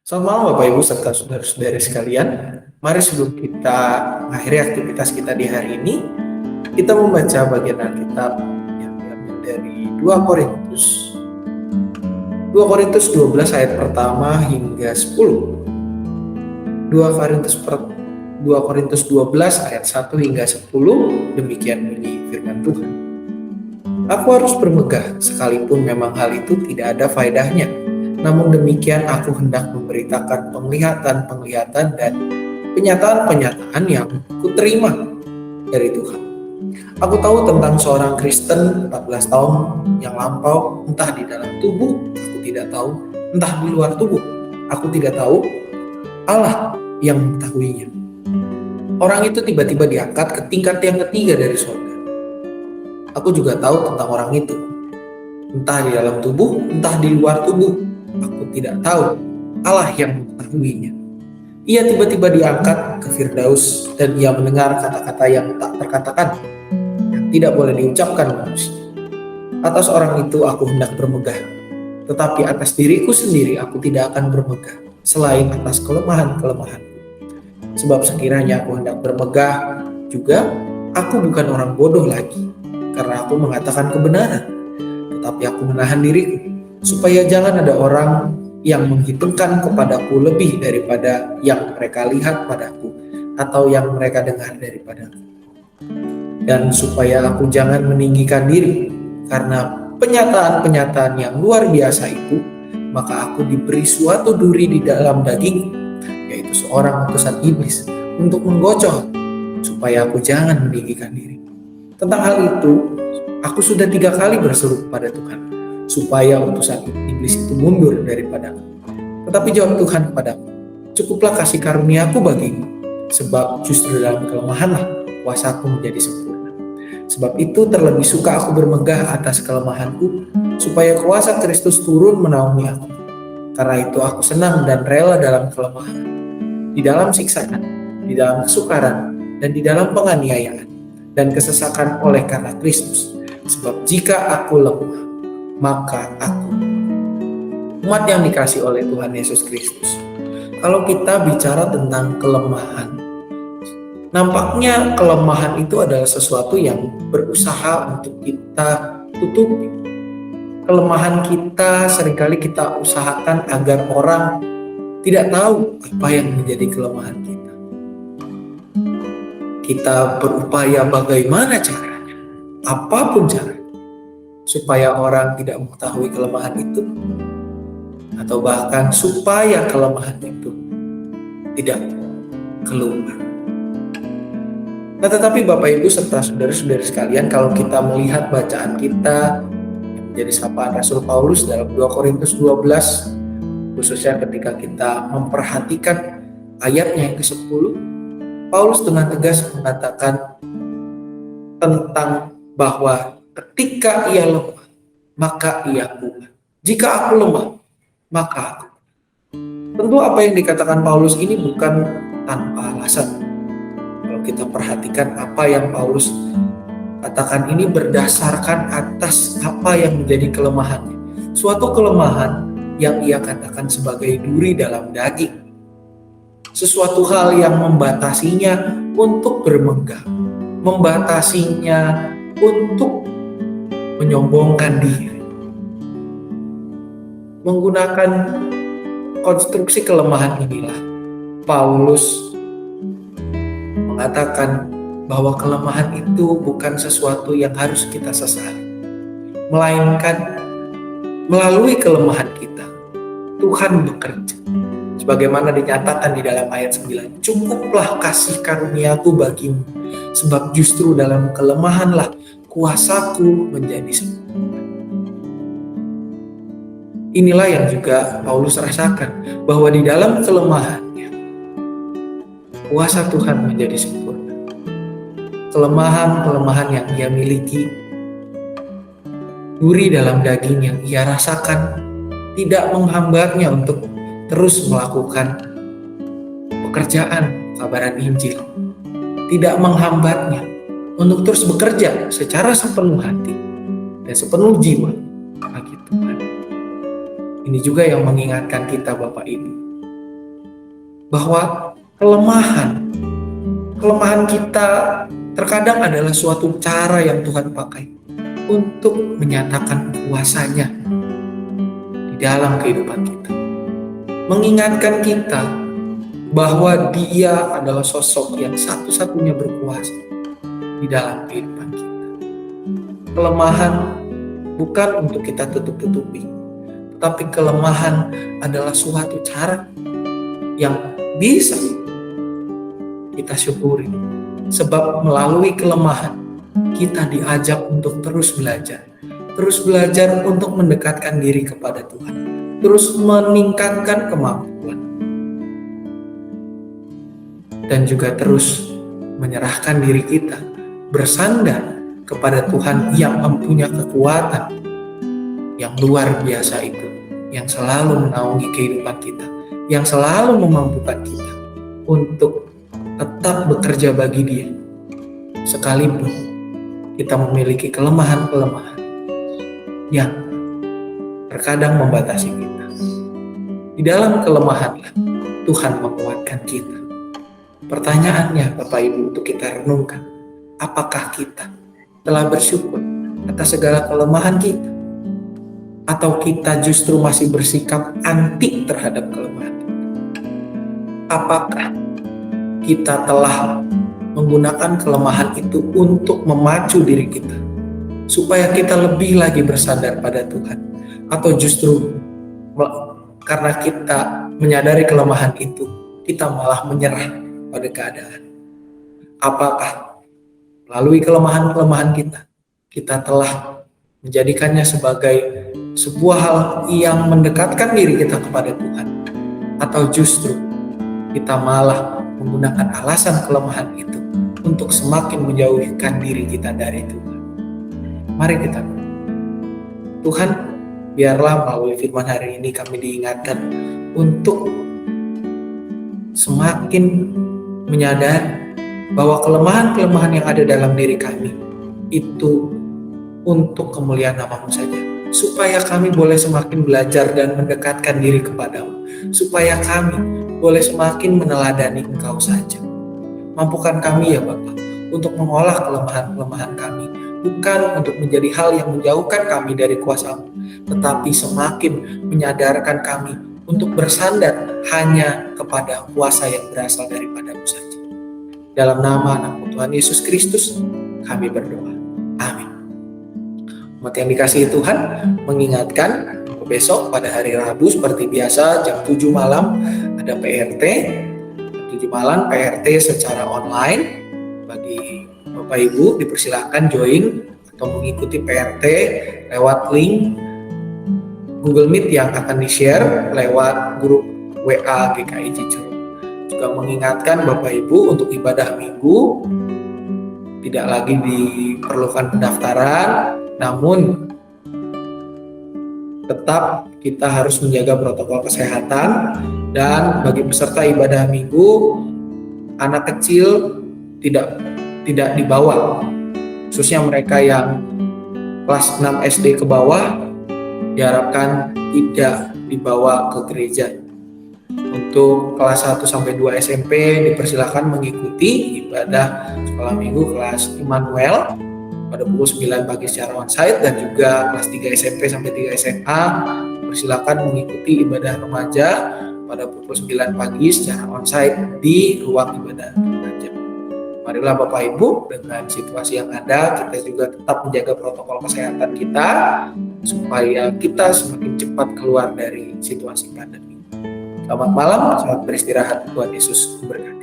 Selamat malam Bapak Ibu serta saudara-saudari sekalian. Mari sebelum kita mengakhiri aktivitas kita di hari ini, kita membaca bagian Alkitab yang diambil dari 2 Korintus 12 ayat pertama hingga 10. 2 Korintus 12 ayat 1 hingga 10, demikian bunyi firman Tuhan. Aku harus bermegah sekalipun memang hal itu tidak ada faedahnya. Namun demikian aku hendak memberitakan penglihatan-penglihatan dan penyataan-penyataan yang kuterima dari Tuhan. Aku tahu tentang seorang Kristen 14 tahun yang lampau, entah di dalam tubuh, aku tidak tahu, entah di luar tubuh, aku tidak tahu, Allah yang mengetahuinya. Orang itu tiba-tiba diangkat ke tingkat yang ketiga dari surga. Aku juga tahu tentang orang itu, entah di dalam tubuh, entah di luar tubuh, aku tidak tahu, Allah yang mengetahuinya. Ia tiba-tiba diangkat ke Firdaus dan ia mendengar kata-kata yang tak terkatakan, yang tidak boleh diucapkan manusia. Atas orang itu aku hendak bermegah, tetapi atas diriku sendiri aku tidak akan bermegah, selain atas kelemahan-kelemahanku. Sebab sekiranya aku hendak bermegah juga, aku bukan orang bodoh lagi, karena aku mengatakan kebenaran, tetapi aku menahan diriku, supaya jangan ada orang yang menghitungkan kepadaku lebih daripada yang mereka lihat padaku atau yang mereka dengar daripadaku. Dan supaya aku jangan meninggikan diri karena penyataan-penyataan yang luar biasa itu, maka aku diberi suatu duri di dalam daging, yaitu seorang utusan iblis, untuk menggocor supaya aku jangan meninggikan diri. Tentang hal itu, aku sudah 3 kali berseru kepada Tuhan, supaya utusan iblis itu mundur daripadaku. Tetapi jawab Tuhan kepadaku, cukuplah kasih karuniaku bagimu, sebab justru dalam kelemahanlah kuasaku menjadi sempurna. Sebab itu terlebih suka aku bermegah atas kelemahanku, supaya kuasa Kristus turun menaungi aku. Karena itu aku senang dan rela dalam kelemahan, di dalam siksaan, di dalam kesukaran, dan di dalam penganiayaan, dan kesesakan oleh karena Kristus. Sebab jika aku lemah, maka aku umat yang dikasihi oleh Tuhan Yesus Kristus. Kalau kita bicara tentang kelemahan, nampaknya kelemahan itu adalah sesuatu yang berusaha untuk kita tutupi. Kelemahan kita seringkali kita usahakan agar orang tidak tahu apa yang menjadi kelemahan kita. Kita berupaya bagaimana caranya, apapun caranya, supaya orang tidak mengetahui kelemahan itu, atau bahkan supaya kelemahan itu tidak keluar. Nah, tetapi Bapak Ibu serta saudara-saudari sekalian, kalau kita melihat bacaan kita yang menjadi sapaan Rasul Paulus dalam 2 Korintus 12, khususnya ketika kita memperhatikan ayatnya yang ke-10, Paulus dengan tegas mengatakan tentang bahwa ketika ia lemah, maka ia kuat. Jika aku lemah, maka aku. Tentu apa yang dikatakan Paulus ini bukan tanpa alasan. Kalau kita perhatikan apa yang Paulus katakan ini berdasarkan atas apa yang menjadi kelemahannya. Suatu kelemahan yang ia katakan sebagai duri dalam daging. Sesuatu hal yang membatasinya untuk bermegah, membatasinya untuk menyombongkan diri. Menggunakan konstruksi kelemahan inilah Paulus mengatakan bahwa kelemahan itu bukan sesuatu yang harus kita sesali, melainkan melalui kelemahan kita Tuhan bekerja. Sebagaimana dinyatakan di dalam ayat 9, cukuplah kasih karuniaku bagimu, sebab justru dalam kelemahanlah kuasaku menjadi sempurna. Inilah yang juga Paulus rasakan, bahwa di dalam kelemahannya kuasa Tuhan menjadi sempurna. Kelemahan-kelemahan yang ia miliki, duri dalam daging yang ia rasakan, tidak menghambatnya untuk terus melakukan pekerjaan kabaran Injil, tidak menghambatnya untuk terus bekerja secara sepenuh hati dan sepenuh jiwa bagi Tuhan. Ini juga yang mengingatkan kita Bapak Ibu, bahwa kelemahan kita terkadang adalah suatu cara yang Tuhan pakai untuk menyatakan kuasa-Nya di dalam kehidupan kita. Mengingatkan kita bahwa Dia adalah sosok yang satu-satunya berkuasa di dalam kehidupan kita. Kelemahan bukan untuk kita tutup-tutupi, tetapi kelemahan adalah suatu cara yang bisa kita syukuri. Sebab melalui kelemahan, kita diajak untuk terus belajar untuk mendekatkan diri kepada Tuhan, terus meningkatkan kemampuan, dan juga terus menyerahkan diri kita, bersandar kepada Tuhan yang mempunyai kekuatan yang luar biasa itu, yang selalu menaungi kehidupan kita, yang selalu memampukan kita untuk tetap bekerja bagi Dia, sekalipun kita memiliki kelemahan-kelemahan yang terkadang membatasi kita. Di dalam kelemahanlah Tuhan menguatkan kita. Pertanyaannya Bapak Ibu untuk kita renungkan, apakah kita telah bersyukur atas segala kelemahan kita? Atau kita justru masih bersikap anti terhadap kelemahan kita? Apakah kita telah menggunakan kelemahan itu untuk memacu diri kita supaya kita lebih lagi bersandar pada Tuhan? Atau justru karena kita menyadari kelemahan itu, kita malah menyerah pada keadaan? Apakah melalui kelemahan-kelemahan kita telah menjadikannya sebagai sebuah hal yang mendekatkan diri kita kepada Tuhan? Atau justru kita malah menggunakan alasan kelemahan itu untuk semakin menjauhkan diri kita dari Tuhan? Mari kita berdoa. Tuhan, biarlah melalui firman hari ini kami diingatkan untuk semakin menyadari bahwa kelemahan-kelemahan yang ada dalam diri kami itu untuk kemuliaan nama-Mu saja, supaya kami boleh semakin belajar dan mendekatkan diri kepadamu, supaya kami boleh semakin meneladani Engkau saja. Mampukan kami ya Bapa untuk mengolah kelemahan-kelemahan kami, bukan untuk menjadi hal yang menjauhkan kami dari kuasa-Mu, tetapi semakin menyadarkan kami untuk bersandar hanya kepada kuasa yang berasal daripada-Mu saja. Dalam nama anak Tuhan Yesus Kristus kami berdoa. Amin. Umat yang dikasihi Tuhan, mengingatkan besok pada hari Rabu seperti biasa jam 7 malam ada PRT. Jam 7 malam PRT secara online. Bagi Bapak Ibu dipersilahkan join atau mengikuti PRT lewat link Google Meet yang akan di-share lewat grup WA GKI Cicerung. Juga mengingatkan Bapak Ibu untuk ibadah minggu tidak lagi diperlukan pendaftaran, namun tetap kita harus menjaga protokol kesehatan. Dan bagi peserta ibadah minggu, anak kecil tidak dibawa, khususnya mereka yang kelas 6 SD ke bawah diharapkan tidak dibawa ke gereja. Untuk kelas 1 sampai 2 SMP dipersilakan mengikuti ibadah sekolah minggu kelas Immanuel pada pukul 9 pagi secara onsite, dan juga kelas 3 SMP sampai 3 SMA dipersilakan mengikuti ibadah remaja pada pukul 9 pagi secara onsite di ruang ibadah remaja. Marilah Bapak Ibu, dengan situasi yang ada, kita juga tetap menjaga protokol kesehatan kita supaya kita semakin cepat keluar dari situasi pandemi. Selamat malam, selamat beristirahat. Tuhan Yesus memberkati.